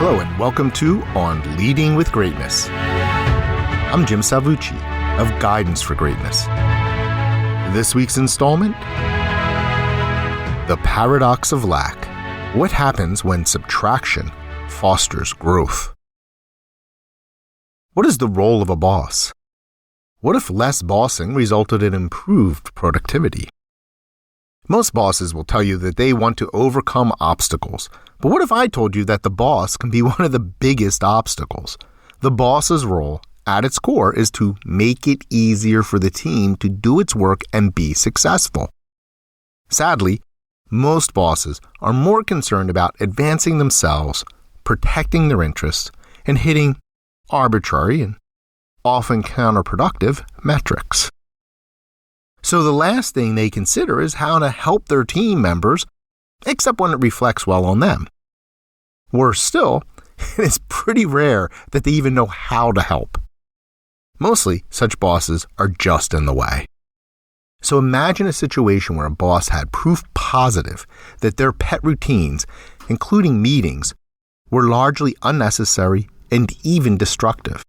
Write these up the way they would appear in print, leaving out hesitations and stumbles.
Hello and welcome to On Leading with Greatness. I'm Jim Salvucci of Guidance for Greatness. This week's installment, The Paradox of Lack. What happens when subtraction fosters growth? What is the role of a boss? What if less bossing resulted in improved productivity? Most bosses will tell you that they want to overcome obstacles. But what if I told you that the boss can be one of the biggest obstacles? The boss's role, at its core, is to make it easier for the team to do its work and be successful. Sadly, most bosses are more concerned about advancing themselves, protecting their interests, and hitting arbitrary and often counterproductive metrics. So the last thing they consider is how to help their team members, except when it reflects well on them. Worse still, it is pretty rare that they even know how to help. Mostly, such bosses are just in the way. So imagine a situation where a boss had proof positive that their pet routines, including meetings, were largely unnecessary and even destructive.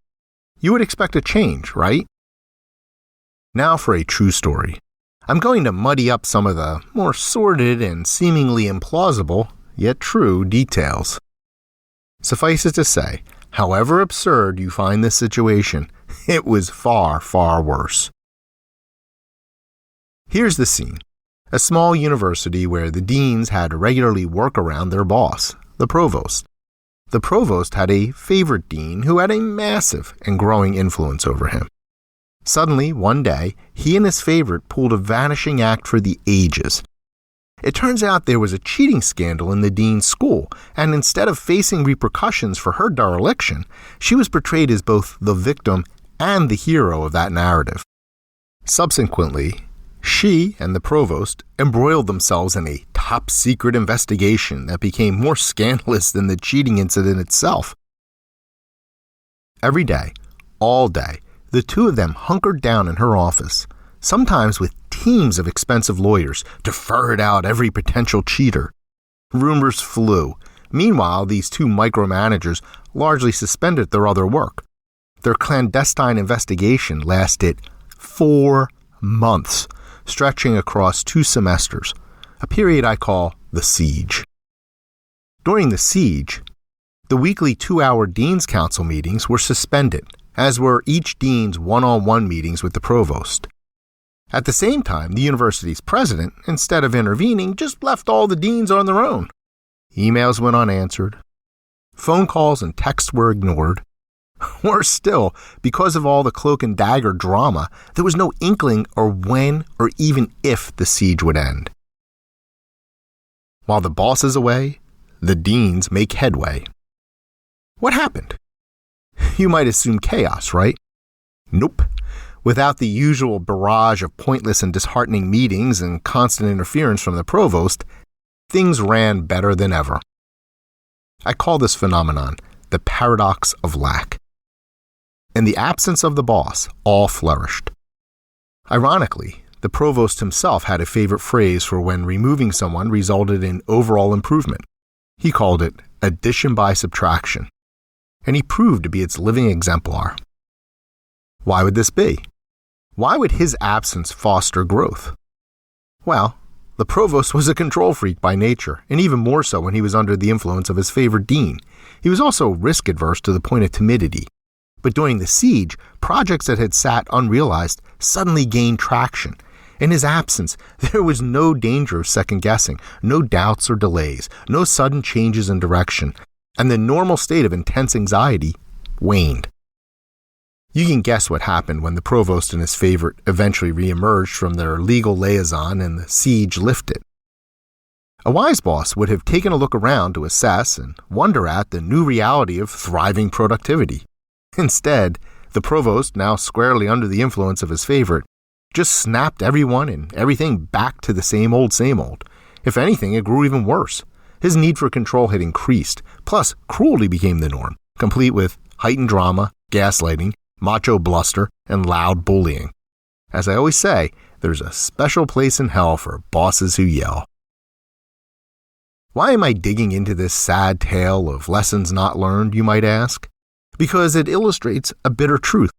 You would expect a change, right? Now for a true story. I'm going to muddy up some of the more sordid and seemingly implausible, yet true, details. Suffice it to say, however absurd you find this situation, it was far, far worse. Here's the scene. A small university where the deans had to regularly work around their boss, the provost. The provost had a favorite dean who had a massive and growing influence over him. Suddenly, one day, he and his favorite pulled a vanishing act for the ages. It turns out there was a cheating scandal in the dean's school, and instead of facing repercussions for her dereliction, she was portrayed as both the victim and the hero of that narrative. Subsequently, she and the provost embroiled themselves in a top-secret investigation that became more scandalous than the cheating incident itself. Every day, all day, the two of them hunkered down in her office, sometimes with teams of expensive lawyers to ferret out every potential cheater. Rumors flew. Meanwhile, these two micromanagers largely suspended their other work. Their clandestine investigation lasted 4 months, stretching across 2 semesters, a period I call the siege. During the siege, the weekly 2-hour Dean's Council meetings were suspended, as were each dean's one-on-one meetings with the provost. At the same time, the university's president, instead of intervening, just left all the deans on their own. Emails went unanswered. Phone calls and texts were ignored. Worse still, because of all the cloak and dagger drama, there was no inkling or when or even if the siege would end. While the boss is away, the deans make headway. What happened? You might assume chaos, right? Nope. Without the usual barrage of pointless and disheartening meetings and constant interference from the provost, things ran better than ever. I call this phenomenon the paradox of lack. In the absence of the boss, all flourished. Ironically, the provost himself had a favorite phrase for when removing someone resulted in overall improvement. He called it addition by subtraction, and he proved to be its living exemplar. Why would this be? Why would his absence foster growth? Well, the provost was a control freak by nature, and even more so when he was under the influence of his favorite dean. He was also risk-averse to the point of timidity. But during the siege, projects that had sat unrealized suddenly gained traction. In his absence, there was no danger of second-guessing, no doubts or delays, no sudden changes in direction, and the normal state of intense anxiety waned. You can guess what happened when the provost and his favorite eventually reemerged from their legal liaison and the siege lifted. A wise boss would have taken a look around to assess and wonder at the new reality of thriving productivity. Instead, the provost, now squarely under the influence of his favorite, just snapped everyone and everything back to the same old, same old. If anything, it grew even worse. His need for control had increased, plus cruelty became the norm, complete with heightened drama, gaslighting, macho bluster, and loud bullying. As I always say, there's a special place in hell for bosses who yell. Why am I digging into this sad tale of lessons not learned, you might ask? Because it illustrates a bitter truth.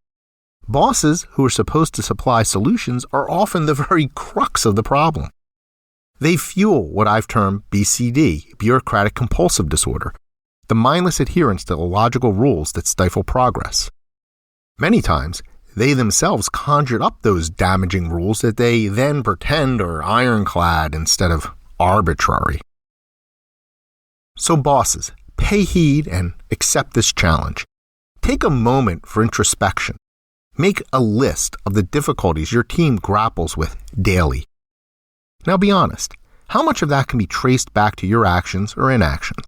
Bosses who are supposed to supply solutions are often the very crux of the problem. They fuel what I've termed BCD, bureaucratic compulsive disorder, the mindless adherence to illogical rules that stifle progress. Many times, they themselves conjured up those damaging rules that they then pretend are ironclad instead of arbitrary. So bosses, pay heed and accept this challenge. Take a moment for introspection. Make a list of the difficulties your team grapples with daily. Now be honest, how much of that can be traced back to your actions or inactions?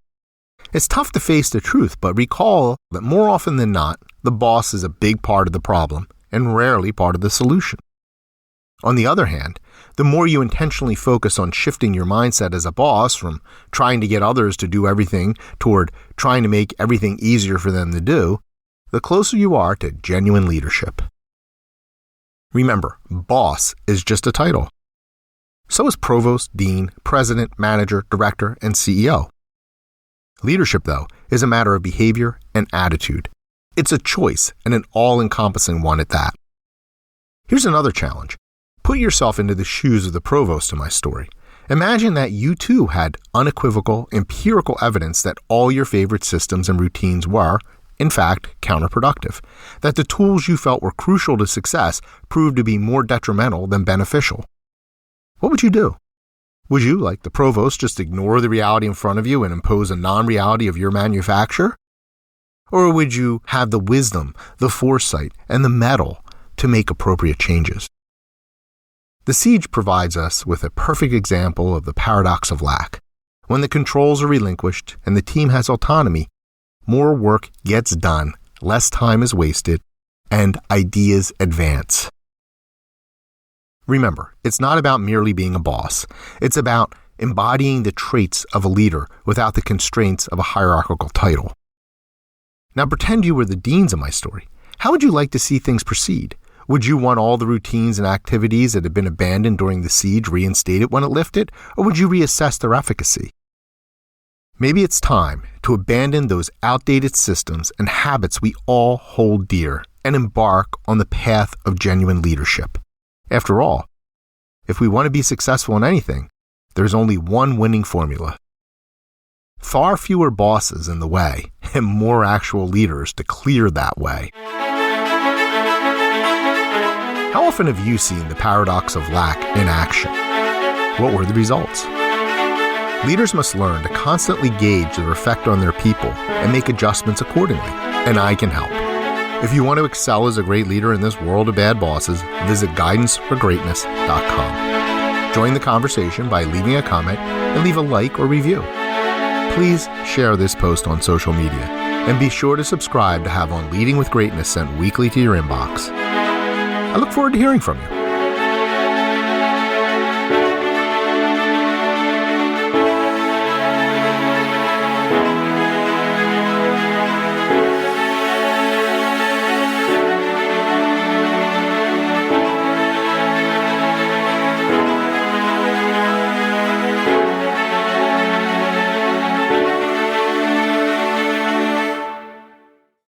It's tough to face the truth, but recall that more often than not, the boss is a big part of the problem and rarely part of the solution. On the other hand, the more you intentionally focus on shifting your mindset as a boss from trying to get others to do everything toward trying to make everything easier for them to do, the closer you are to genuine leadership. Remember, boss is just a title. So is provost, dean, president, manager, director, and CEO. Leadership, though, is a matter of behavior and attitude. It's a choice, and an all-encompassing one at that. Here's another challenge. Put yourself into the shoes of the provost in my story. Imagine that you too had unequivocal, empirical evidence that all your favorite systems and routines were, in fact, counterproductive, that the tools you felt were crucial to success proved to be more detrimental than beneficial. What would you do? Would you, like the provost, just ignore the reality in front of you and impose a non-reality of your manufacture? Or would you have the wisdom, the foresight, and the mettle to make appropriate changes? The siege provides us with a perfect example of the paradox of lack. When the controls are relinquished and the team has autonomy, more work gets done, less time is wasted, and ideas advance. Remember, it's not about merely being a boss. It's about embodying the traits of a leader without the constraints of a hierarchical title. Now pretend you were the deans of my story. How would you like to see things proceed? Would you want all the routines and activities that had been abandoned during the siege reinstated when it lifted, or would you reassess their efficacy? Maybe it's time to abandon those outdated systems and habits we all hold dear and embark on the path of genuine leadership. After all, if we want to be successful in anything, there's only one winning formula. Far fewer bosses in the way and more actual leaders to clear that way. How often have you seen the paradox of lack in action? What were the results? Leaders must learn to constantly gauge their effect on their people and make adjustments accordingly, and I can help. If you want to excel as a great leader in this world of bad bosses, visit guidanceforgreatness.com. Join the conversation by leaving a comment and leave a like or review. Please share this post on social media and be sure to subscribe to have On Leading with Greatness sent weekly to your inbox. I look forward to hearing from you.